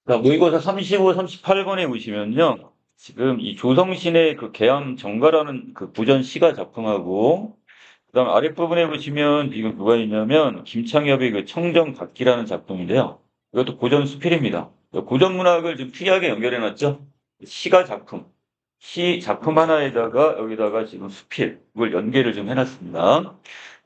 자, 모의고사 35, 38번에 보시면요. 지금 이 조성신의 그 계암 정가라는 그 고전 시가 작품하고, 그다음 아랫부분에 보시면 지금 누가 있냐면 김창엽의 그 청정각기라는 작품인데요. 이것도 고전 수필입니다. 고전 문학을 좀 특이하게 연결해 놨죠. 시가 작품, 시 작품 하나에다가 여기다가 지금 수필, 이걸 연계를 좀 해놨습니다.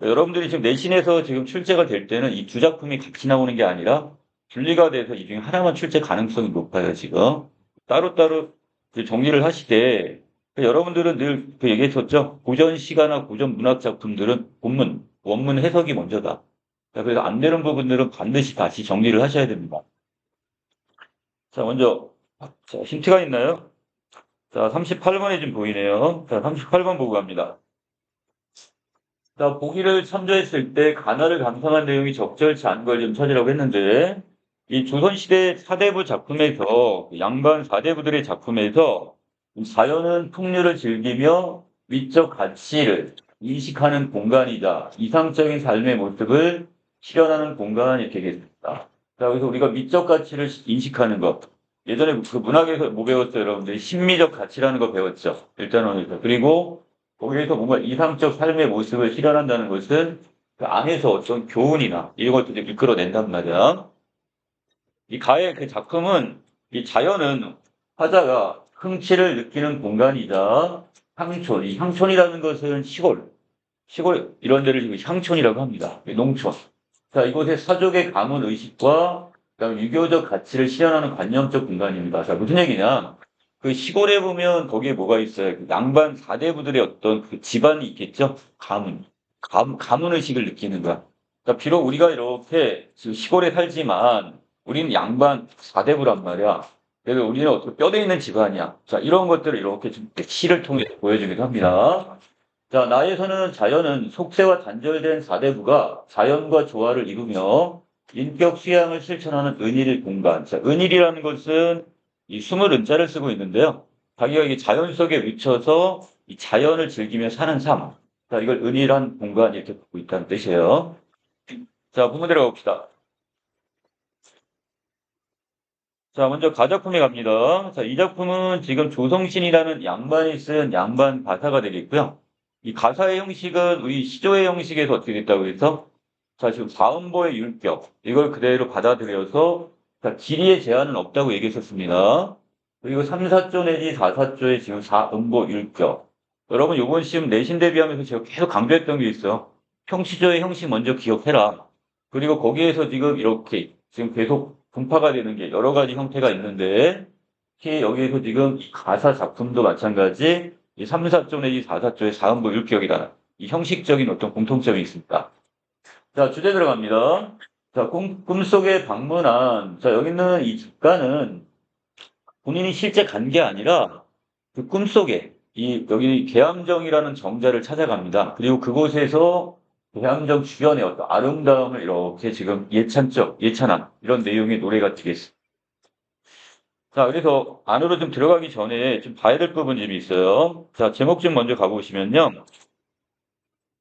여러분들이 지금 내신에서 지금 출제가 될 때는 이 두 작품이 같이 나오는 게 아니라 분리가 돼서 이 중에 하나만 출제 가능성이 높아요, 지금. 따로따로 이제 정리를 하시되, 여러분들은 늘 그 얘기했었죠. 고전 시가나 고전 문학 작품들은 본문, 원문 해석이 먼저다. 자, 그래서 안 되는 부분들은 반드시 다시 정리를 하셔야 됩니다. 자, 먼저, 자, 힌트가 있나요? 자, 38번에 좀 보이네요. 자, 38번 보고 갑니다. 자, 보기를 참조했을 때 가나를 감상한 내용이 적절치 않은 걸 좀 찾으라고 했는데, 이 조선시대 사대부 작품에서, 양반 사대부들의 작품에서, 자연은 풍류를 즐기며 미적 가치를 인식하는 공간이다. 이상적인 삶의 모습을 실현하는 공간, 이렇게 얘기했습니다. 자, 그래서 우리가 미적 가치를 인식하는 것. 예전에 그 문학에서 뭐 배웠어요, 여러분들이? 심미적 가치라는 거 배웠죠. 일단원에서. 그리고 거기에서 뭔가 이상적 삶의 모습을 실현한다는 것은 그 안에서 어떤 교훈이나 이런 것들을 이끌어낸단 말이야. 이 가의 그 작품은 이 자연은 화자가 흥취를 느끼는 공간이자 향촌, 이 향촌이라는 것은 시골 이런 데를 지금 향촌이라고 합니다. 농촌. 자, 이곳에 사족의 가문 의식과 그다음에 유교적 가치를 실현하는 관념적 공간입니다. 자, 무슨 얘기냐? 그 시골에 보면 거기에 뭐가 있어요? 그 양반 사대부들의 어떤 그 집안이 있겠죠? 가문 의식을 느끼는 거야. 그러니까 비록 우리가 이렇게 지금 시골에 살지만 우리는 양반 사대부란 말이야. 그래서 우리는 어떻게 뼈대 있는 집안이야. 자, 이런 것들을 이렇게 좀 시를 통해 보여주기도 합니다. 자, 나에서는 자연은 속세와 단절된 사대부가 자연과 조화를 이루며 인격 수양을 실천하는 은일 공간. 자, 은일이라는 것은 이 스물 은자를 쓰고 있는데요. 자기가 이 자연 속에 미쳐서 이 자연을 즐기며 사는 삶. 자, 이걸 은일한 공간 이렇게 보고 있다는 뜻이에요. 자, 본문 들어가 봅시다. 자, 먼저 가작품에 갑니다. 자, 이 작품은 지금 조성신이라는 양반이 쓴 양반 가사가 되겠고요. 이 가사의 형식은 우리 시조의 형식에서 어떻게 됐다고 해서 자, 지금 사음보의 율격 이걸 그대로 받아들여서 자, 길이의 제한은 없다고 얘기했었습니다. 그리고 3, 4조 내지 4, 4조의 지금 사음보 율격. 여러분 요번 시험 내신 대비하면서 제가 계속 강조했던 게 있어요. 평시조의 형식 먼저 기억해라. 그리고 거기에서 지금 이렇게 지금 계속 분파가 되는 게 여러 가지 형태가 있는데 특히 여기에서 지금 이 가사 작품도 마찬가지 이 3, 4조 내지 4, 4조의 사음보 율격이라는 이 형식적인 어떤 공통점이 있습니다. 자, 주제 들어갑니다. 자, 꿈속에 방문한 자, 여기는 이 작가는 본인이 실제 간 게 아니라 그 꿈속에 이 여기 계암정이라는 정자를 찾아갑니다. 그리고 그곳에서 계암정 주변의 어떤 아름다움을 이렇게 지금 예찬한 이런 내용의 노래가 되겠습니다. 자, 그래서 안으로 좀 들어가기 전에 좀 봐야 될 부분이 좀 있어요. 자, 제목 좀 먼저 가보시면요.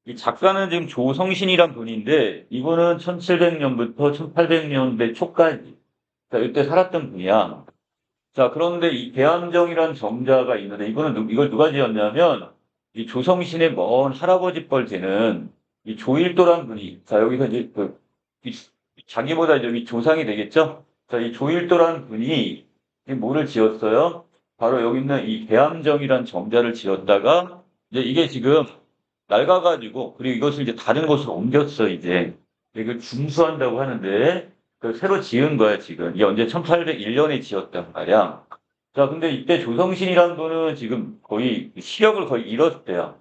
이 작가는 지금 조성신이란 분인데 이분은 1700년부터 1800년대 초까지 자, 이때 살았던 분이야. 자, 그런데 이 대암정이란 정자가 있는데 이걸 누가 지었냐면 이 조성신의 먼 할아버지 뻘 되는 이 조일도란 분이 자, 여기서 이제 이 자기보다 이제 이 조상이 되겠죠? 자, 이 조일도란 분이 이 뭐를 지었어요? 바로 여기 있는 이 대암정이란 정자를 지었다가 이제 이게 지금 낡아가지고 그리고 이것을 이제 다른 곳으로 옮겼어 이제 이걸 중수한다고 하는데 그 새로 지은 거야 지금 이게 언제 1801년에 지었단 말이야. 자 근데 이때 조성신이라는 분은 지금 거의 시력을 거의 잃었대요.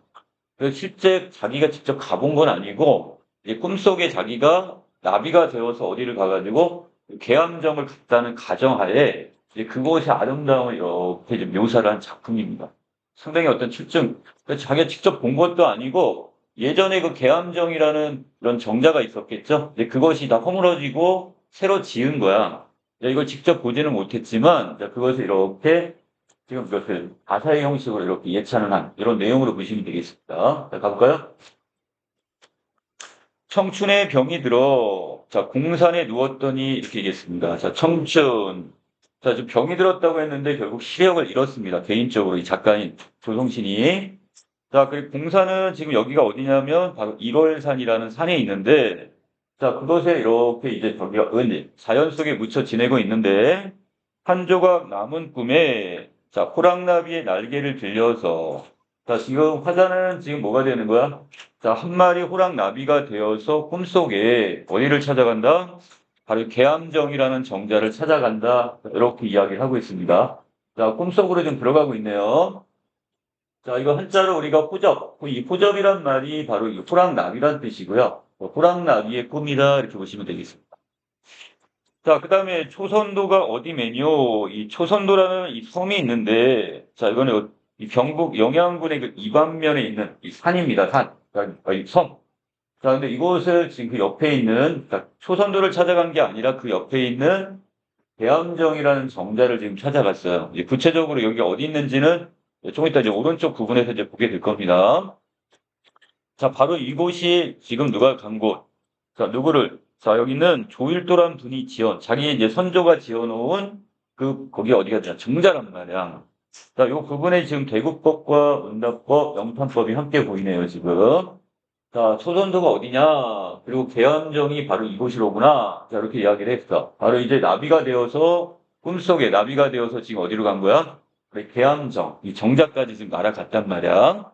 그래서 실제 자기가 직접 가본 건 아니고 이 꿈속에 자기가 나비가 되어서 어디를 가가지고 계암정을 갔다는 가정하에 이제 그곳의 아름다움을 이렇게 좀 묘사를 한 작품입니다. 상당히 어떤 출증, 자기가 직접 본 것도 아니고 예전에 그 계암정이라는 그런 정자가 있었겠죠. 근데 그것이 다 허물어지고 새로 지은 거야. 이걸 직접 보지는 못했지만 그것을 이렇게 지금 이것을 가사의 형식으로 이렇게 예찬을 한 이런 내용으로 보시면 되겠습니다. 자, 가볼까요? 청춘의 병이 들어, 자, 공산에 누웠더니 이렇게 얘기했습니다. 자, 청춘. 자, 지금 병이 들었다고 했는데 결국 시력을 잃었습니다. 개인적으로 이 작가인 조성신이. 자, 그리고 공사는 지금 여기가 어디냐면 바로 일월산이라는 산에 있는데, 자, 그것에 이렇게 이제 저기가 자연 속에 묻혀 지내고 있는데, 한 조각 남은 꿈에, 자, 호랑나비의 날개를 빌려서, 자, 지금 화자는 지금 뭐가 되는 거야? 자, 한 마리 호랑나비가 되어서 꿈속에 어디를 찾아간다? 바로 계암정이라는 정자를 찾아간다. 이렇게 이야기를 하고 있습니다. 자, 꿈속으로 좀 들어가고 있네요. 자, 이거 한자로 우리가 호접. 이 호접이란 말이 바로 이 호랑나비란 뜻이고요. 호랑나비의 꿈이다. 이렇게 보시면 되겠습니다. 자, 그 다음에 초선도가 어디면요? 이 초선도라는 이 섬이 있는데, 자, 이거는 이 경북 영양군의 그 이반면에 있는 이 산입니다. 산. 그러니까 이 섬. 자, 근데 이곳을 지금 그 옆에 있는, 그러니까 초선도를 찾아간 게 아니라 그 옆에 있는 대암정이라는 정자를 지금 찾아갔어요. 이제 구체적으로 여기 어디 있는지는 좀 이따 이제 오른쪽 부분에서 이제 보게 될 겁니다. 자, 바로 이곳이 지금 누가 간 곳. 자, 누구를? 자, 여기는 조일도란 분이 자기 이제 선조가 지어놓은 거기 어디가 되냐, 정자란 말이야. 자, 요 부분에 지금 대구법과 응답법, 영판법이 함께 보이네요, 지금. 자, 초선도가 어디냐? 그리고 계암정이 바로 이곳이로구나. 자, 이렇게 이야기를 했어. 바로 이제 나비가 되어서, 꿈속에 나비가 되어서 지금 어디로 간 거야? 그래, 계암정. 이 정자까지 지금 날아갔단 말이야.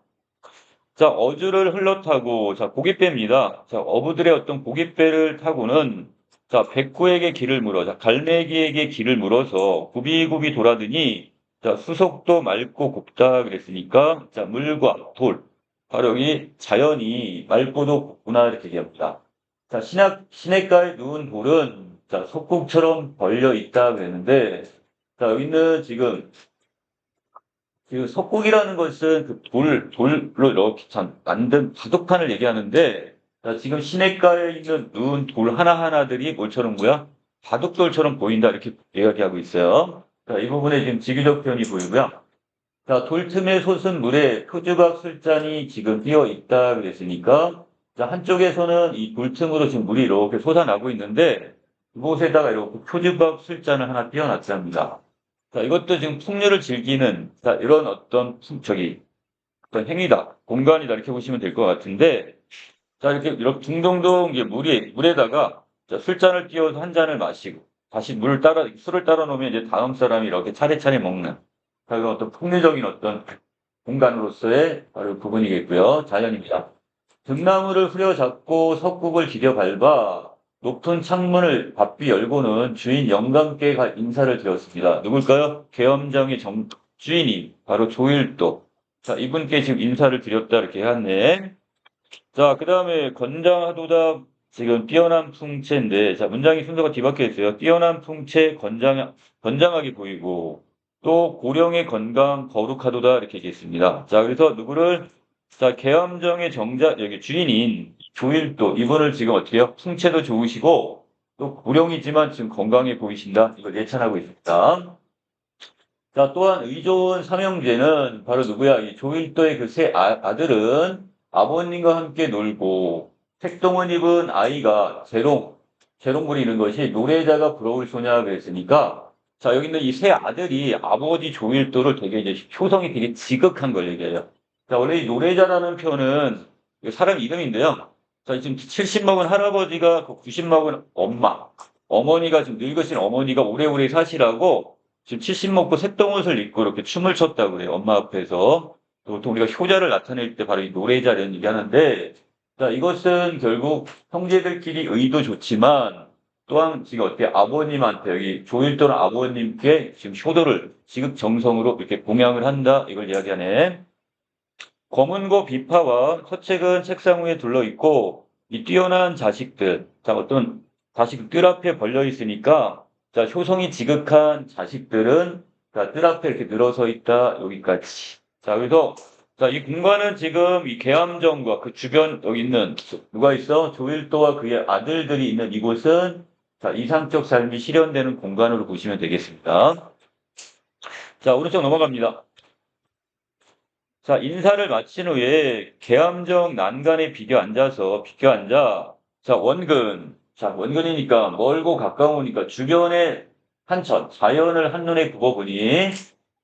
자, 어주를 흘러타고, 자, 고깃배입니다. 자, 어부들의 어떤 고깃배를 타고는, 자, 백구에게 길을 물어, 자, 갈매기에게 길을 물어서 굽이굽이 돌아드니, 자, 수속도 맑고 곱다 그랬으니까, 자, 물과 돌. 바로 여기 자연이 맑고도 곱구나 이렇게 얘기합니다. 자, 시냇가에 누운 돌은, 자, 속국처럼 벌려 있다 그랬는데, 자, 여기는 지금 그 석국이라는 것은 그 돌로 이렇게 참 만든 바둑판을 얘기하는데, 자, 지금 시냇가에 있는 누운 돌 하나하나들이 뭘처럼 뭐야? 바둑돌처럼 보인다, 이렇게 이야기하고 있어요. 자, 이 부분에 지금 지규적 표현이 보이고요. 자, 돌 틈에 솟은 물에 표주박 술잔이 지금 뛰어 있다 그랬으니까, 자, 한쪽에서는 이 돌 틈으로 지금 물이 이렇게 솟아나고 있는데, 이곳에다가 이렇게 표주박 술잔을 하나 띄워놨답니다. 자, 이것도 지금 풍류를 즐기는, 자, 이런 어떤 행위다, 공간이다, 이렇게 보시면 될 것 같은데, 자, 이렇게 둥둥둥 이게 물에다가, 자, 술잔을 띄워서 한 잔을 마시고, 다시 술을 따라 놓으면 이제 다음 사람이 이렇게 차례차례 먹는, 자, 이건 어떤 풍류적인 어떤 공간으로서의 바로 부분이겠고요. 자연입니다. 등나무를 후려잡고 석국을 디뎌 밟아 높은 창문을 바삐 열고는 주인 영감께 인사를 드렸습니다. 누굴까요? 계엄정의 주인이 바로 조일도. 자, 이분께 지금 인사를 드렸다 이렇게 하네. 자, 그 다음에 건장하도다 지금 뛰어난 풍채인데, 자, 문장이 순서가 뒤바뀌어 있어요. 뛰어난 풍채 건장하게 보이고 또 고령의 건강 거룩하도다 이렇게 얘기했습니다. 자, 그래서 누구를, 자, 계엄정의 여기 주인인 조일도, 이분을 지금 어떻게 해요? 풍채도 좋으시고 또 고령이지만 지금 건강해 보이신다, 이걸 예찬하고 있습니다. 자, 또한 의좋은 삼형제는 바로 누구야? 이 조일도의 그 세 아들은 아버님과 함께 놀고 색동을 입은 아이가 재롱 부리는 것이 노래자가 부러울 소냐 그랬으니까, 자, 여기 있는 이 세 아들이 아버지 조일도를 되게 이제 효성이 되게 지극한 걸 얘기해요. 자, 원래 이 노래자라는 표현은 사람 이름인데요. 자, 지금 70 먹은 할아버지가 90 먹은 어머니가 지금 늙으신 어머니가 오래오래 사시라고 지금 70 먹고 새똥옷을 입고 이렇게 춤을 췄다고 그래요. 엄마 앞에서. 보통 우리가 효자를 나타낼 때 바로 이 노래자라는 얘기 하는데, 자, 이것은 결국 형제들끼리 의도 좋지만, 또한 지금 어떻게 아버님한테, 여기 조일도는 아버님께 지금 효도를 지극정성으로 이렇게 공양을 한다, 이걸 이야기하네. 검은고 비파와 서책은 책상 위에 둘러 있고, 이 뛰어난 자식들, 자, 어떤 자식 뜰 앞에 벌려 있으니까, 자, 효성이 지극한 자식들은, 자, 뜰 앞에 이렇게 늘어서 있다, 여기까지. 자, 그래서, 자, 이 공간은 지금 이 계암정과 그 주변, 여기 있는, 누가 있어? 조일도와 그의 아들들이 있는 이곳은, 자, 이상적 삶이 실현되는 공간으로 보시면 되겠습니다. 자, 오른쪽 넘어갑니다. 자, 인사를 마친 후에 계암정 난간에 비껴 앉아, 자, 원근이니까 멀고 가까우니까 주변에 한천, 자연을 한눈에 굽어보니,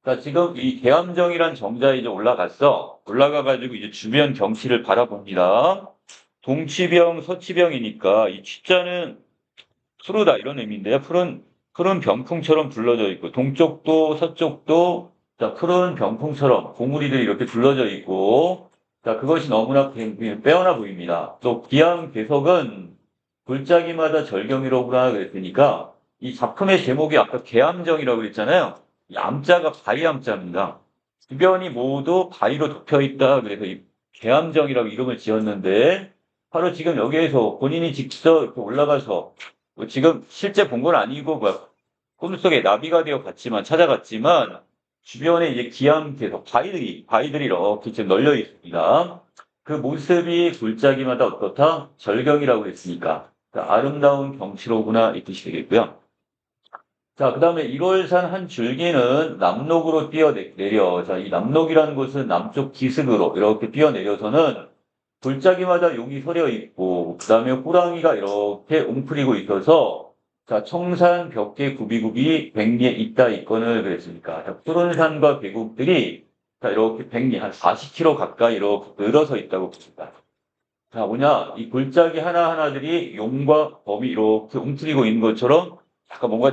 자, 지금 이 계암정이란 정자에 이제 올라갔어. 올라가가지고 이제 주변 경치를 바라봅니다. 동치병, 서치병이니까 이 취자는 푸르다 이런 의미인데요. 푸른 병풍처럼 둘러져 있고, 동쪽도 서쪽도 자, 푸른 병풍처럼 봉우리들이 이렇게 둘러져 있고, 자, 그것이 너무나 빼어나 보입니다. 또 기암 괴석은 골짜기마다 절경이로구나 그랬으니까 이 작품의 제목이 아까 계암정이라고 그랬잖아요. 이 암자가 바위 암자입니다. 주변이 모두 바위로 덮여 있다. 그래서 이 계암정이라고 이름을 지었는데 바로 지금 여기에서 본인이 직접 이렇게 올라가서 뭐 지금 실제 본 건 아니고 뭐 꿈속에 나비가 되어 갔지만 찾아갔지만 주변에 이제 기암계속 바위들이 이렇게 지금 널려 있습니다. 그 모습이 골짜기마다 어떻다? 절경이라고 했으니까 아름다운 경치로구나 이 뜻이 되겠고요. 자, 그 다음에 1월산 한 줄기는 남록으로 뛰어내려. 자, 이 남록이라는 곳은 남쪽 기슭으로 이렇게 뛰어내려서는 골짜기마다 용이 서려 있고, 그 다음에 호랑이가 이렇게 웅크리고 있어서, 자, 청산, 벽계, 구비구비, 백리에 있다, 있거늘 그랬으니까. 자, 푸른 산과 계곡들이, 자, 이렇게 백리, 한 40km 가까이 이렇게 늘어서 있다고 봅니다. 자, 뭐냐, 이 골짜기 하나하나들이 용과 범이 이렇게 웅크리고 있는 것처럼, 약간 뭔가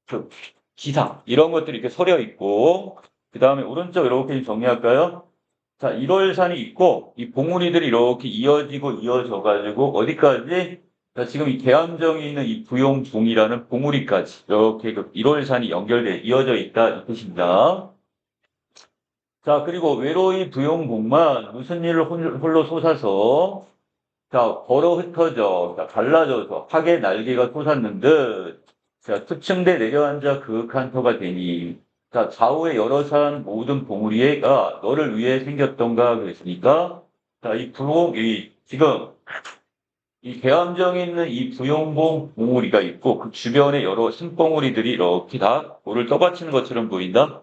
좀, 기상, 이런 것들이 이렇게 서려 있고, 그 다음에 오른쪽 이렇게 정리할까요? 자, 1월산이 있고, 이 봉우리들이 이렇게 이어져가지고, 어디까지? 자, 지금 이 계암정에 있는 이 부용봉이라는 봉우리까지, 이렇게 1월산이 이어져 있다, 이 뜻입니다. 자, 그리고 외로이 부용봉만 무슨 일을 홀로 솟아서, 자, 걸어 흩어져, 자, 갈라져서, 학의 날개가 솟았는 듯, 자, 투층대 내려앉아 그윽한 터가 되니, 자, 좌우의 여러 산 모든 봉우리가 너를 위해 생겼던가 그랬으니까, 자, 지금, 이 계암정에 있는 이 부용봉 봉우리가 있고, 그 주변에 여러 쓴봉우리들이 이렇게 다 돌을 떠받치는 것처럼 보인다.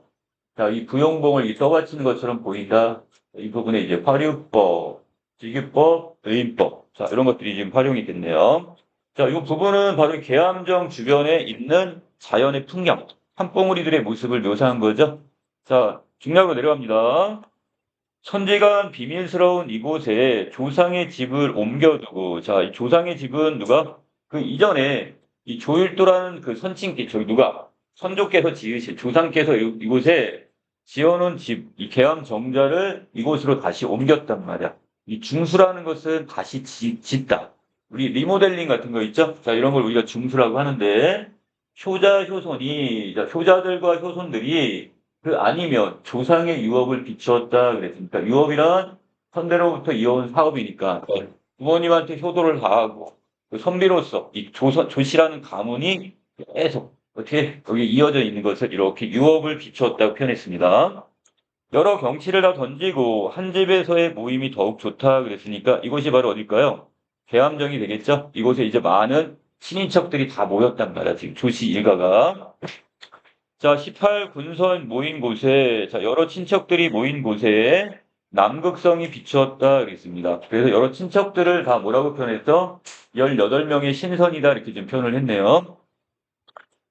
자, 이 부용봉을 떠받치는 것처럼 보인다. 이 부분에 이제 화류법, 지규법, 의인법. 자, 이런 것들이 지금 활용이 됐네요. 자, 이 부분은 바로 계암정 주변에 있는 자연의 풍경, 산봉우리들의 모습을 묘사한 거죠. 자, 중략으로 내려갑니다. 천지간 비밀스러운 이곳에 조상의 집을 옮겨두고, 자, 이 조상의 집은 누가? 그 이전에 이 조율도라는 그 저기 누가? 선조께서 지으신, 조상께서 이곳에 지어놓은 집, 이 계암 정자를 이곳으로 다시 옮겼단 말이야. 이 중수라는 것은 다시 짓다. 우리 리모델링 같은 거 있죠? 자, 이런 걸 우리가 중수라고 하는데, 효자들과 효손들이 그 아니면 조상의 유업을 비추었다 그랬으니까 유업이란 선대로부터 이어온 사업이니까 부모님한테 효도를 다하고 그 선비로서 이 조씨라는 가문이 계속 어떻게 여기 이어져 있는 것을 이렇게 유업을 비추었다고 표현했습니다. 여러 경치를 다 던지고 한 집에서의 모임이 더욱 좋다 그랬으니까 이곳이 바로 어딜까요? 계암정이 되겠죠? 이곳에 이제 많은 친인척들이 다 모였단 말이야. 지금 조씨 일가가. 자, 18군선 모인 곳에, 자, 여러 친척들이 모인 곳에 남극성이 비추었다 그랬습니다. 그래서 여러 친척들을 다 뭐라고 표현했죠? 18명의 신선이다 이렇게 좀 표현을 했네요.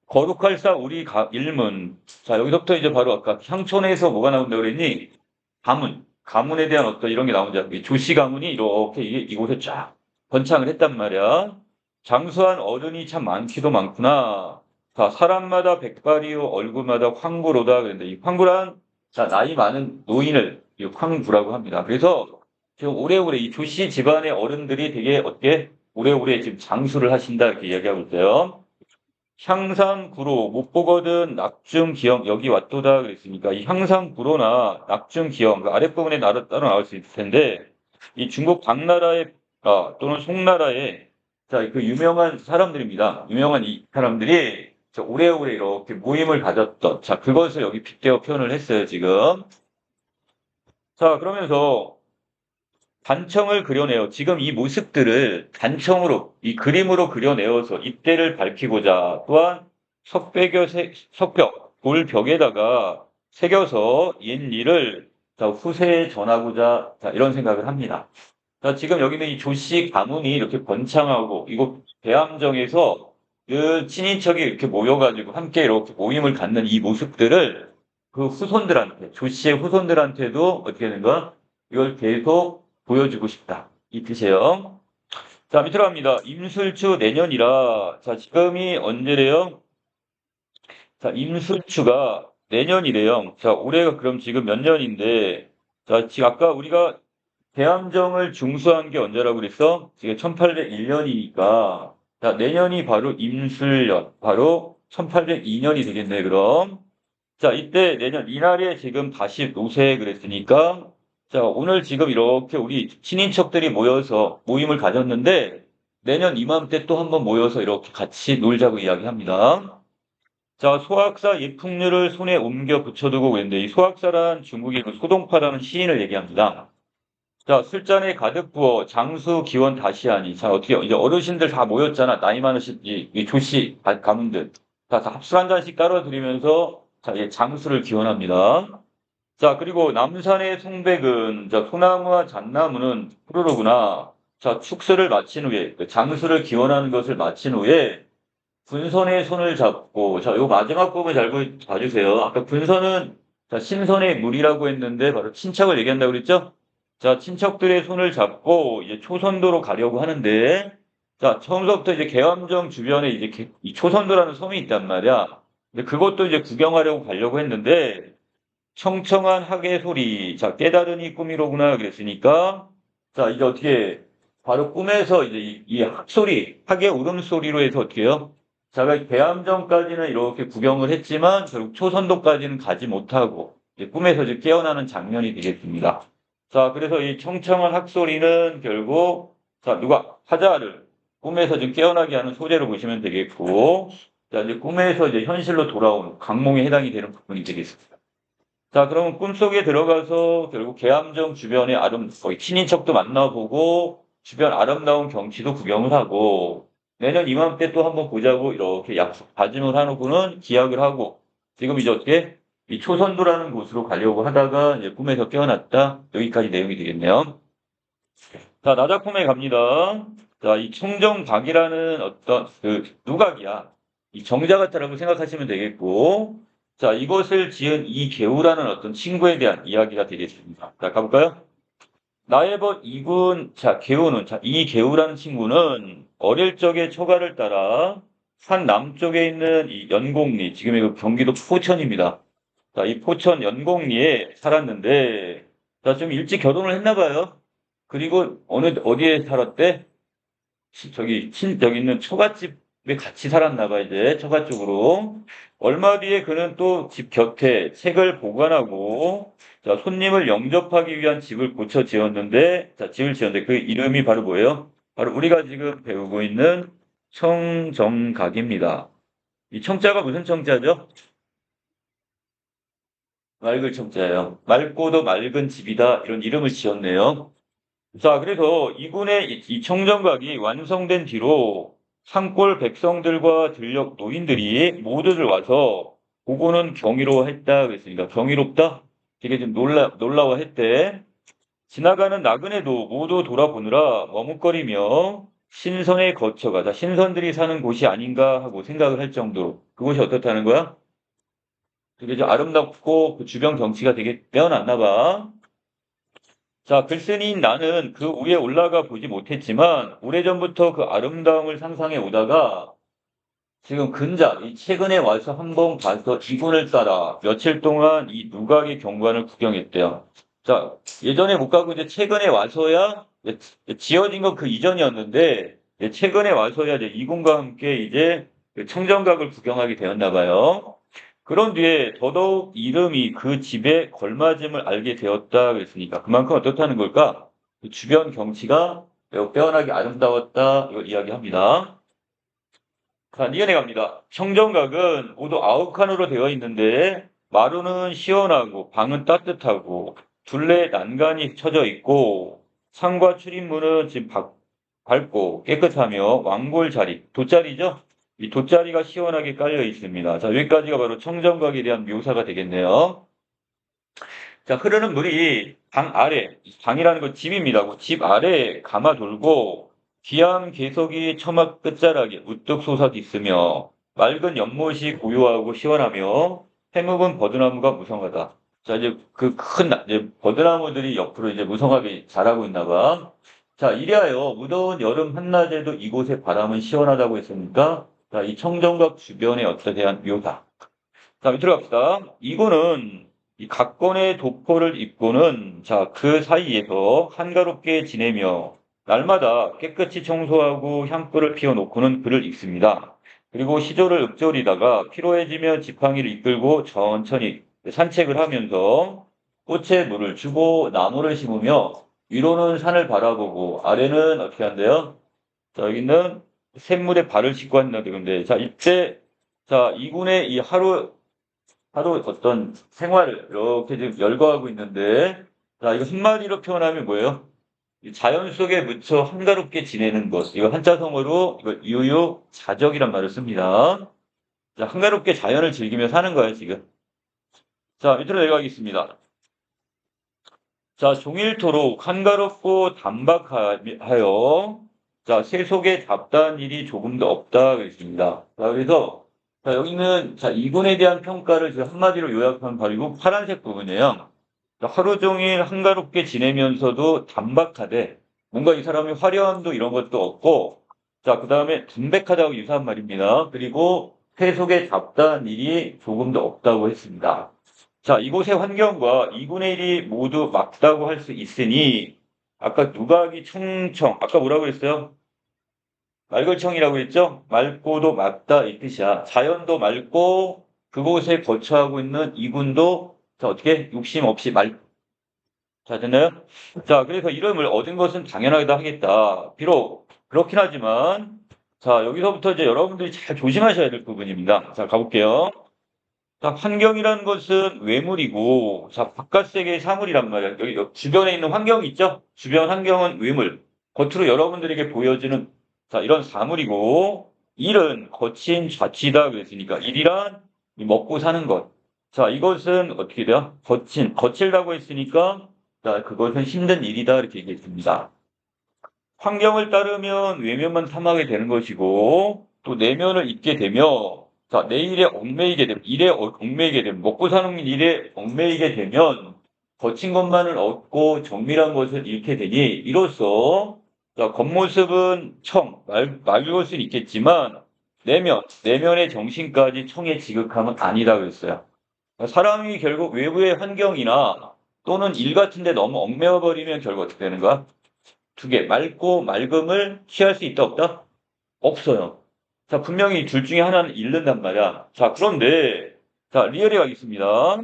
거룩할사 우리 일문. 자, 여기서부터 이제 바로 아까 향촌에서 뭐가 나온다고 그랬니? 가문에 대한 어떤 이런 게 나온다. 조씨 가문이 이렇게 이곳에 쫙 번창을 했단 말이야. 장수한 어른이 참 많기도 많구나. 자, 사람마다 백발이요, 얼굴마다 황구로다. 그런데 이 황구란, 자, 나이 많은 노인을 이 황구라고 합니다. 그래서 지금 오래오래 이 조씨 집안의 어른들이 되게 어떻게 오래오래 지금 장수를 하신다. 이렇게 이야기하고 있어요. 향상구로 못 보거든 낙중기영 여기 왔도다 그랬으니까 이 향상구로나 낙중기영 그 아랫부분에 따로 나올 수 있을 텐데 이 중국 당나라의 또는 송나라의 자 그 유명한 사람들입니다. 유명한 이 사람들이 오래오래 이렇게 모임을 가졌던 자 그것을 여기 빗대어 표현을 했어요 지금. 자 그러면서 단청을 그려내어 지금 이 모습들을 단청으로 이 그림으로 그려내어서 이때를 밝히고자 또한 돌벽에다가 새겨서 옛 일을 자, 후세에 전하고자 자, 이런 생각을 합니다. 자, 지금 여기는 이 조씨 가문이 이렇게 번창하고 이곳 대암정에서 늘 친인척이 이렇게 모여가지고 함께 이렇게 모임을 갖는 이 모습들을 그 후손들한테, 조 씨의 후손들한테도 어떻게 되는가? 이걸 계속 보여주고 싶다. 이 뜻이에요. 자, 밑으로 갑니다. 임술추 내년이라. 자, 지금이 언제래요? 자, 임술추가 내년이래요. 자, 올해가 그럼 지금 몇 년인데, 자, 지금 아까 우리가 대함정을 중수한 게 언제라고 그랬어? 지금 1801년이니까, 자, 내년이 바로 임술년, 바로 1802년이 되겠네, 그럼. 자, 이때 내년 이날에 지금 다시 노세 그랬으니까, 자, 오늘 지금 이렇게 우리 친인척들이 모여서 모임을 가졌는데, 내년 이맘때 또 한번 모여서 이렇게 같이 놀자고 이야기합니다. 자, 소학사 예풍류를 손에 옮겨 붙여두고 그랬는데, 이 소학사란 중국의 그 소동파라는 시인을 얘기합니다. 자, 술잔에 가득 부어 장수 기원 다시 하니. 자, 어떻게, 이제 어르신들 다 모였잖아. 나이 많으신, 이 조씨 가문들. 자, 다 합술 한 잔씩 따라 드리면서, 자, 예, 장수를 기원합니다. 자, 그리고 남산의 송백은, 자, 소나무와 잣나무는 푸르르구나. 자, 축사를 마친 후에, 그 장수를 기원하는 것을 마친 후에, 군선의 손을 잡고, 자, 요 마지막 부분 잘 봐주세요. 아까 군선은, 자, 신선의 물이라고 했는데, 바로 친척을 얘기한다고 그랬죠? 자, 친척들의 손을 잡고, 이제 초선도로 가려고 하는데, 자, 처음부터 이제 계암정 주변에 이제 이 초선도라는 섬이 있단 말이야. 근데 그것도 이제 구경하려고 가려고 했는데, 청청한 학의 소리, 자, 깨달으니 꿈이로구나 그랬으니까, 자, 이제 어떻게, 바로 꿈에서 이제 이 학소리, 학의 울음소리로 해서 어떻게 해요? 자가 계암정까지는 이렇게 구경을 했지만, 결국 초선도까지는 가지 못하고, 이제 꿈에서 이제 깨어나는 장면이 되겠습니다. 자, 그래서 이 청청한 학소리는 결국, 자, 누가 화자를 꿈에서 좀 깨어나게 하는 소재로 보시면 되겠고, 자, 이제 꿈에서 이제 현실로 돌아오는 강몽에 해당이 되는 부분이 되겠습니다. 자, 그러면 꿈속에 들어가서 결국 계암정 주변의 거의 친인척도 만나보고, 주변 아름다운 경치도 구경을 하고, 내년 이맘때 또 한번 보자고 이렇게 약속, 다짐을 하는구는 기약을 하고, 지금 이제 어떻게? 이 초선도라는 곳으로 가려고 하다가 이제 꿈에서 깨어났다. 여기까지 내용이 되겠네요. 자, 나작품에 갑니다. 자, 이 청정각이라는 어떤 그 누각이야. 이 정자같다라고 생각하시면 되겠고, 자, 이것을 지은 이계우라는 어떤 친구에 대한 이야기가 되겠습니다. 자, 가볼까요? 나의 벗 이군, 자, 계우는, 자, 이계우라는 친구는 어릴 적에 처가를 따라 산 남쪽에 있는 이 연곡리, 지금 이거 경기도 포천입니다. 자, 이 포천 연곡리에 살았는데, 자, 좀 일찍 결혼을 했나 봐요. 그리고 어디에 살았대? 저기 있는 처갓집에 같이 살았나 봐, 이제, 처가 쪽으로. 얼마 뒤에 그는 또 집 곁에 책을 보관하고, 자, 손님을 영접하기 위한 집을 고쳐 지었는데, 자, 집을 지었는데 그 이름이 바로 뭐예요? 바로 우리가 지금 배우고 있는 청정각입니다. 이 청자가 무슨 청자죠? 맑을 청자예요. 맑고도 맑은 집이다. 이런 이름을 지었네요. 자, 그래서 이군의 이 청정각이 완성된 뒤로 산골 백성들과 들녘 노인들이 모두들 와서 보고는 경이로했다 그랬으니까 경이롭다? 되게 좀 놀라워했대. 지나가는 나그네도 모두 돌아보느라 머뭇거리며 신선에 거쳐가, 자, 신선들이 사는 곳이 아닌가 하고 생각을 할 정도로 그곳이 어떻다는 거야? 되게 좀 아름답고 그 주변 경치가 되게 빼어났나 봐. 자, 글쓴이인 나는 그 위에 올라가 보지 못했지만 오래전부터 그 아름다움을 상상해 오다가 지금 근작, 이 최근에 와서 한번 가서 이군을 따라 며칠 동안 이 누각의 경관을 구경했대요. 자, 예전에 못 가고 이제 최근에 와서야 지어진 건 그 이전이었는데 최근에 와서야 이제 이군과 함께 이제 그 청정각을 구경하게 되었나 봐요. 그런 뒤에 더더욱 이름이 그 집에 걸맞음을 알게 되었다 그랬으니까 그만큼 어떻다는 걸까? 그 주변 경치가 매우 빼어나게 아름다웠다 이걸 이야기합니다. 자, 니은에 갑니다. 청정각은 모두 9칸으로 되어 있는데 마루는 시원하고 방은 따뜻하고 둘레 난간이 쳐져 있고 상과 출입문은 지금 밝고 깨끗하며 왕골 자리, 돗자리죠? 이 돗자리가 시원하게 깔려 있습니다. 자, 여기까지가 바로 청정각에 대한 묘사가 되겠네요. 자, 흐르는 물이 방 아래, 방이라는 건 집입니다. 그 집 아래에 감아 돌고 기암 개석이 처막 끝자락에 우뚝 솟아 있으며 맑은 연못이 고요하고 시원하며 해묵은 버드나무가 무성하다. 자, 이제 그 큰 이제 버드나무들이 옆으로 이제 무성하게 자라고 있나 봐. 자, 이리하여 무더운 여름 한낮에도 이곳의 바람은 시원하다고 했으니까 자, 이 청정각 주변의 어떠 대한 묘사. 자, 밑으로 갑시다. 이거는 이 각권의 도포를 입고는 자, 그 사이에서 한가롭게 지내며 날마다 깨끗이 청소하고 향불을 피워놓고는 글을 읽습니다. 그리고 시조를 읊조리다가 피로해지면 지팡이를 이끌고 천천히 산책을 하면서 꽃에 물을 주고 나무를 심으며 위로는 산을 바라보고 아래는 어떻게 한대요? 자, 여기는 샘물에 발을 씻고 한다는 건데, 자, 이때, 자, 이군의 이 하루 어떤 생활을 이렇게 지금 열거하고 있는데, 자, 이거 한마디로 표현하면 뭐예요? 이 자연 속에 묻혀 한가롭게 지내는 것. 이거 한자성어로 이거 유유자적이란 말을 씁니다. 자, 한가롭게 자연을 즐기며 사는 거예요, 지금. 자, 밑으로 내려가겠습니다. 자, 종일토록 한가롭고 단박하여, 자, 세속에 잡다한 일이 조금도 없다, 그랬습니다. 자, 그래서, 자, 여기는, 자, 이군에 대한 평가를 제가 한마디로 요약한 바로 파란색 부분이에요. 자, 하루 종일 한가롭게 지내면서도 단박하되, 뭔가 이 사람이 화려함도 이런 것도 없고, 자, 그 다음에 담백하다고 유사한 말입니다. 그리고 세속에 잡다한 일이 조금도 없다고 했습니다. 자, 이곳의 환경과 2분의 1이 모두 맞다고 할 수 있으니, 아까 누각이 청청, 아까 뭐라고 그랬어요? 맑을청이라고 했죠? 맑고도 맞다, 이 뜻이야. 자연도 맑고, 그곳에 거처하고 있는 이군도, 자, 어떻게? 욕심 없이 자, 됐나요? 자, 그래서 이름을 얻은 것은 당연하다 하겠다. 비록, 그렇긴 하지만, 자, 여기서부터 이제 여러분들이 잘 조심하셔야 될 부분입니다. 자, 가볼게요. 자, 환경이라는 것은 외물이고, 자, 바깥 세계의 사물이란 말이야. 여기 주변에 있는 환경이 있죠? 주변 환경은 외물. 겉으로 여러분들에게 보여지는, 자, 이런 사물이고, 일은 거친 자치다 그랬으니까, 일이란 이 먹고 사는 것. 자, 이것은 어떻게 돼요? 거칠다고 했으니까, 자, 그것은 힘든 일이다. 이렇게 얘기했습니다. 환경을 따르면 외면만 탐하게 되는 것이고, 또 내면을 잊게 되며, 자, 일에 얽매이게 되면, 먹고 사는 일에 얽매이게 되면, 거친 것만을 얻고 정밀한 것을 잃게 되니, 이로써, 자, 겉모습은 맑을 수는 있겠지만, 내면의 정신까지 청의 지극함은 아니다 그랬어요. 사람이 결국 외부의 환경이나 또는 일 같은 데 너무 얽매여 버리면 결국 어떻게 되는 거야? 두 개, 맑고 맑음을 취할 수 있다, 없다? 없어요. 자, 분명히 둘 중에 하나는 잃는단 말이야. 자, 그런데, 자, 리얼에 가겠습니다.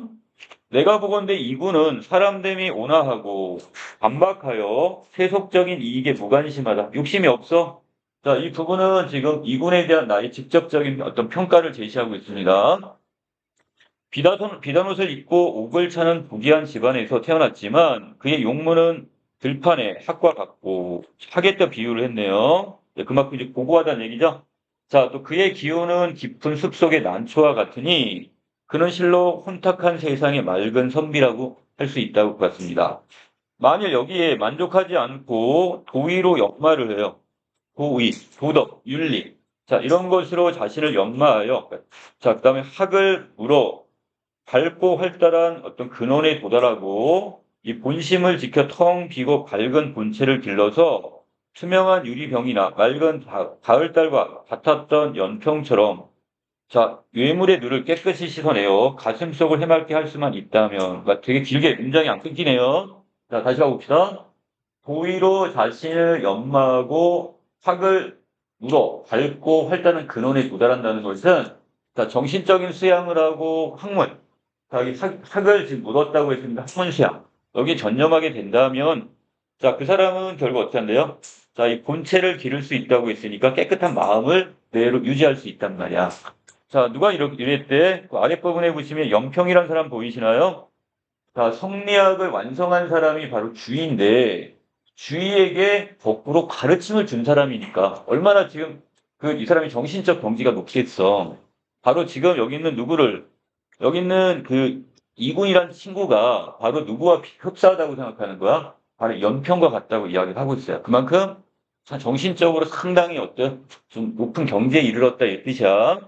내가 보건대 이군은 사람됨이 온화하고 반박하여 세속적인 이익에 무관심하다. 욕심이 없어? 자, 이 부분은 지금 이군에 대한 나의 직접적인 어떤 평가를 제시하고 있습니다. 비단 옷을 입고 옥을 차는 부귀한 집안에서 태어났지만 그의 용모는 들판에 학과 같고 하겠다 비유를 했네요. 네, 그만큼 이제 고고하다는 얘기죠. 자, 또 그의 기운은 깊은 숲속의 난초와 같으니 그는 실로 혼탁한 세상의 맑은 선비라고 할 수 있다고 봤습니다. 만일 여기에 만족하지 않고 도의로 연마를 해요. 도의, 도덕, 윤리. 자, 이런 것으로 자신을 연마하여 자, 그다음에 학을 물어 밝고 활달한 어떤 근원에 도달하고 이 본심을 지켜 텅 비고 밝은 본체를 길러서 투명한 유리병이나 맑은 가을달과 같았던 연평처럼 자, 외물의 눈을 깨끗이 씻어내어 가슴속을 해맑게 할 수만 있다면 되게 길게 문장이 안 끊기네요. 자, 다시 가봅시다. 도의로 자신을 연마하고 학을 물어 밝고 활달한 근원에 도달한다는 것은 자, 정신적인 수양을 하고 학문 자, 이 학을 지금 묻었다고 했습니다. 학문시야. 여기 전념하게 된다면, 자, 그 사람은 결국 어떻게 한대요? 자, 이 본체를 기를 수 있다고 했으니까 깨끗한 마음을 그대로 유지할 수 있단 말이야. 자, 누가 이랬대? 그 아랫부분에 보시면 연평이라는 사람 보이시나요? 자, 성리학을 완성한 사람이 바로 주인데, 주의에게 거꾸로 가르침을 준 사람이니까, 얼마나 지금 이 사람이 정신적 경지가 높겠어. 바로 지금 여기 있는 여기 있는 이군이란 친구가 바로 누구와 흡사하다고 생각하는 거야? 바로 연평과 같다고 이야기를 하고 있어요. 그만큼 정신적으로 상당히 어때요? 좀 높은 경지에 이르렀다 이 뜻이야.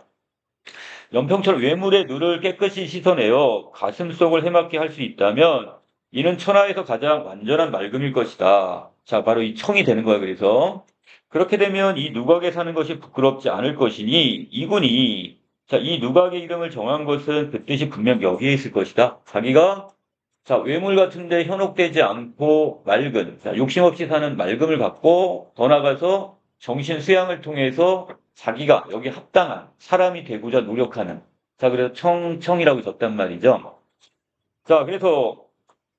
연평처럼 외물의 누를 깨끗이 씻어내어 가슴 속을 해맑게 할 수 있다면 이는 천하에서 가장 완전한 맑음일 것이다. 자, 바로 이 청이 되는 거야. 그래서 그렇게 되면 이 누각에 사는 것이 부끄럽지 않을 것이니 이군이 자, 이 누각의 이름을 정한 것은 그 뜻이 분명 여기에 있을 것이다. 자기가 자, 외물 같은데 현혹되지 않고 맑은, 자, 욕심 없이 사는 맑음을 갖고 더 나아가서 정신 수양을 통해서 자기가 여기 합당한 사람이 되고자 노력하는. 자, 그래서 청이라고 썼단 말이죠. 자, 그래서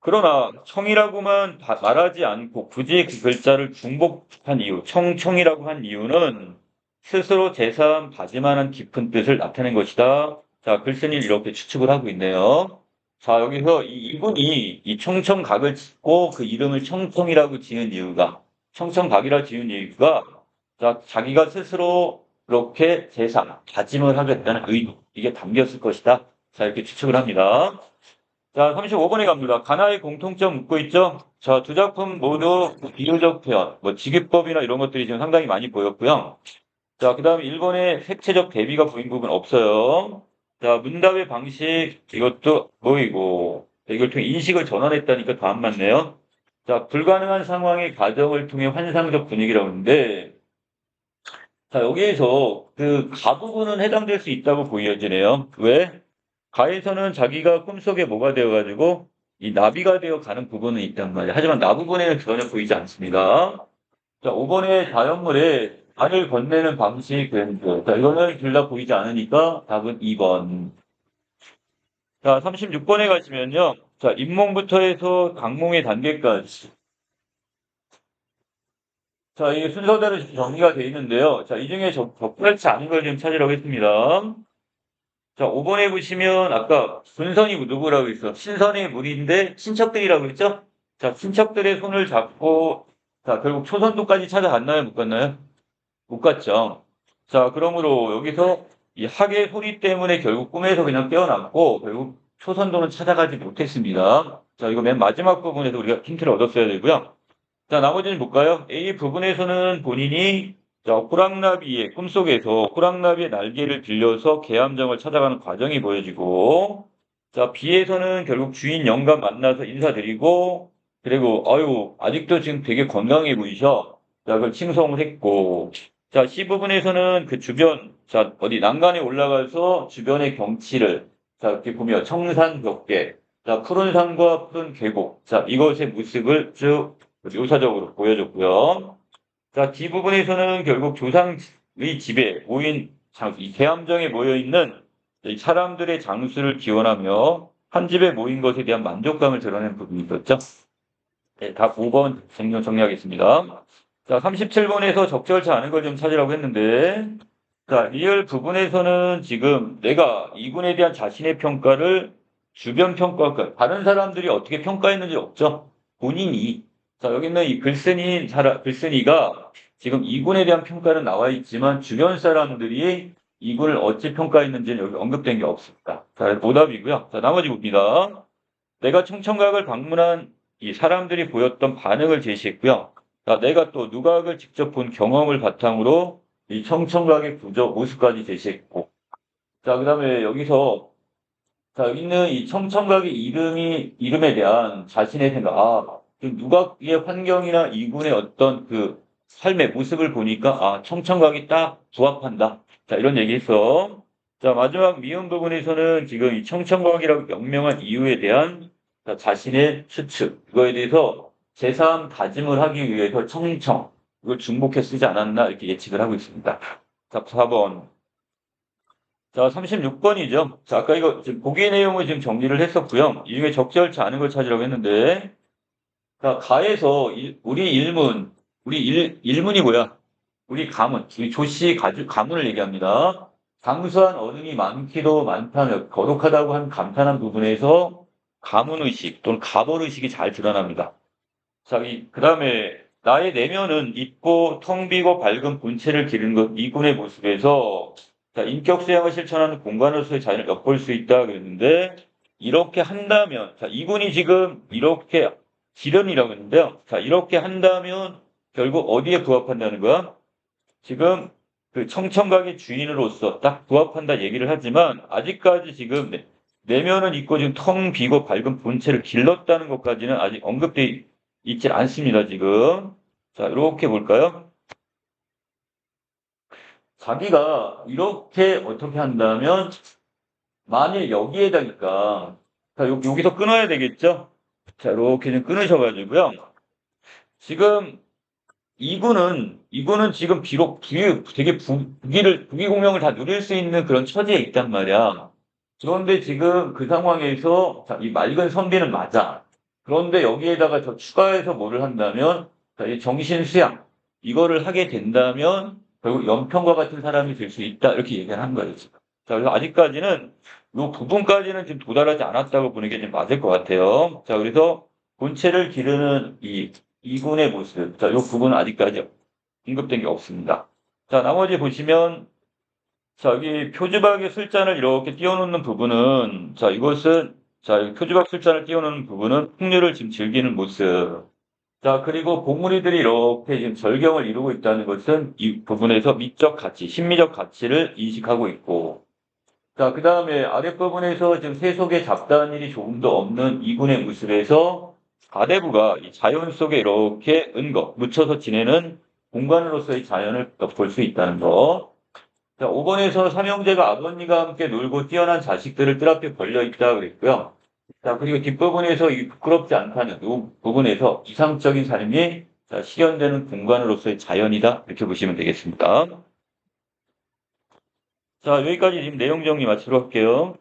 그러나 청이라고만 말하지 않고 굳이 그 글자를 중복한 이유, 청이라고 한 이유는 스스로 제삼 다짐하는 깊은 뜻을 나타낸 것이다. 자, 글쓴이를 이렇게 추측을 하고 있네요. 자, 여기서 이분이 이 청청각을 짓고 그 이름을 청청이라고 지은 이유가, 청청각이라 지은 이유가, 자, 자기가 스스로 그렇게 제삼, 다짐을 하겠다는 의도, 이게 담겼을 것이다. 자, 이렇게 추측을 합니다. 자, 35번에 갑니다. 가나의 공통점 묻고 있죠? 자, 두 작품 모두 비유적 표현, 뭐 직유법이나 이런 것들이 지금 상당히 많이 보였고요. 자, 그 다음에 1번에 색채적 대비가 보인 부분 없어요. 자, 문답의 방식, 이것도 보이고, 이걸 통해 인식을 전환했다니까 더 안 맞네요. 자, 불가능한 상황의 가정을 통해 환상적 분위기라고 하는데, 자, 여기에서 그 가 부분은 해당될 수 있다고 보여지네요. 왜? 가에서는 자기가 꿈속에 뭐가 되어가지고 이 나비가 되어 가는 부분은 있단 말이에요. 하지만 나 부분에는 전혀 보이지 않습니다. 자, 5번의 자연물에 발을 건네는 방식 밴드. 자, 이거는 둘 다 보이지 않으니까 답은 2번. 자, 36번에 가시면요. 자, 잇몽부터 해서 강몽의 단계까지. 자, 이 순서대로 정리가 되어 있는데요. 자, 이 중에 적절치 않은 걸 좀 찾으라고 했습니다. 자, 5번에 보시면 아까 순선이 누구라고 했어? 신선의 무리인데 친척들이라고 했죠? 자, 친척들의 손을 잡고 자, 결국 초선도까지 찾아갔나요? 못 갔나요? 못 갔죠. 자, 그러므로 여기서 이 학의 소리 때문에 결국 꿈에서 그냥 깨어났고 결국 초선도는 찾아가지 못했습니다. 자, 이거 맨 마지막 부분에서 우리가 힌트를 얻었어야 되고요. 자, 나머지는 볼까요? A 부분에서는 본인이 자, 호랑나비의 꿈속에서 호랑나비의 날개를 빌려서 개함정을 찾아가는 과정이 보여지고, 자, B에서는 결국 주인 영감 만나서 인사드리고, 그리고 아유 아직도 지금 되게 건강해 보이셔. 자, 그걸 칭송을 했고, 자, C 부분에서는 그 주변, 자, 어디 난간에 올라가서 주변의 경치를 자, 이렇게 보면 청산 벽계, 자, 푸른 산과 푸른 계곡, 자, 이것의 모습을 쭉 묘사적으로 보여줬고요. 자, 뒷부분에서는 결국 조상의 집에 모인 이 대함정에 모여 있는 사람들의 장수를 기원하며 한 집에 모인 것에 대한 만족감을 드러낸 부분이 있었죠. 네, 답 5번 정리하겠습니다. 자, 37번에서 적절치 않은 걸 좀 찾으라고 했는데, 자, 리얼 부분에서는 지금 내가 이군에 대한 자신의 평가를 주변 평가가, 다른 사람들이 어떻게 평가했는지 없죠? 본인이. 자, 여기 있는 이 글쓴이가 지금 이군에 대한 평가는 나와 있지만 주변 사람들이 이군을 어찌 평가했는지는 여기 언급된 게 없습니다. 자, 오답이고요. 자, 나머지 봅니다. 내가 청청각을 방문한 이 사람들이 보였던 반응을 제시했고요. 자, 내가 또 누각을 직접 본 경험을 바탕으로 이 청청각의 구조, 모습까지 제시했고. 자, 그 다음에 여기서 자, 여기 있는 이 청청각의 이름에 대한 자신의 생각. 아, 그 누각의 환경이나 이군의 어떤 그 삶의 모습을 보니까, 아, 청청각이 딱 부합한다. 자, 이런 얘기 했어. 자, 마지막 미음 부분에서는 지금 이 청청각이라고 명명한 이유에 대한 자, 자신의 추측. 그거에 대해서 제3 다짐을 하기 위해서 청청. 이걸 중복해 쓰지 않았나, 이렇게 예측을 하고 있습니다. 자, 4번. 자, 36번이죠. 자, 아까 이거 지금 보기 내용을 지금 정리를 했었고요. 이 중에 적절치 않은 걸 찾으라고 했는데, 자, 가에서 우리 일문, 일문이 뭐야? 우리 가문, 우리 조씨 가문을 얘기합니다. 장수한 어른이 많기도 많다며 거룩하다고 한 감탄한 부분에서 가문의식 또는 가벌의식이 잘 드러납니다. 자, 그 다음에 나의 내면은 있고 텅 비고 밝은 본체를 기르는 것, 이군의 모습에서 자, 인격 수양을 실천하는 공간으로서의 자연을 엿볼 수 있다 그랬는데 이렇게 한다면 자, 이군이 지금 이렇게 지련이라고 했는데요. 자, 이렇게 한다면 결국 어디에 부합한다는 거야? 지금 그 청천각의 주인으로서 딱 부합한다 얘기를 하지만 아직까지 지금 내면은 있고 지금 텅 비고 밝은 본체를 길렀다는 것까지는 아직 언급돼 있질 않습니다, 지금. 자, 이렇게 볼까요? 자기가 이렇게 어떻게 한다면 만일 여기에다니까 자, 여기서 끊어야 되겠죠? 자, 이렇게 좀 끊으셔가지고요. 지금 이군은 지금 비록 되게 부귀공명을 다 누릴 수 있는 그런 처지에 있단 말이야. 그런데 지금 그 상황에서 자, 이 맑은 선비는 맞아. 그런데 여기에다가 더 추가해서 뭐를 한다면 자, 이 정신 수양 이거를 하게 된다면 결국 연평과 같은 사람이 될 수 있다 이렇게 얘기를 한 거예요 지금. 자, 그래서 아직까지는 이 부분까지는 지금 도달하지 않았다고 보는 게 좀 맞을 것 같아요. 자, 그래서 본체를 기르는 이군의 모습. 자, 이 부분은 아직까지 언급된 게 없습니다. 자, 나머지 보시면, 자, 여기 표주박의 술잔을 이렇게 띄워놓는 부분은, 자, 이것은, 자, 이 표주박 술잔을 띄워놓는 부분은 풍류를 지금 즐기는 모습. 자, 그리고 봉우리들이 이렇게 지금 절경을 이루고 있다는 것은 이 부분에서 미적 가치, 심미적 가치를 인식하고 있고, 자, 그 다음에 아랫부분에서 지금 세속의 잡다한 일이 조금 더 없는 이군의 모습에서 가대부가 이 자연 속에 이렇게 은거, 묻혀서 지내는 공간으로서의 자연을 볼 수 있다는 거. 자, 5번에서 삼형제가 아버님과 함께 놀고 뛰어난 자식들을 뜰 앞에 걸려 있다 그랬고요. 자, 그리고 뒷부분에서 이 부끄럽지 않다는 이 부분에서 이상적인 삶이 자, 실현되는 공간으로서의 자연이다. 이렇게 보시면 되겠습니다. 자, 여기까지 지금 내용 정리 마치도록 할게요.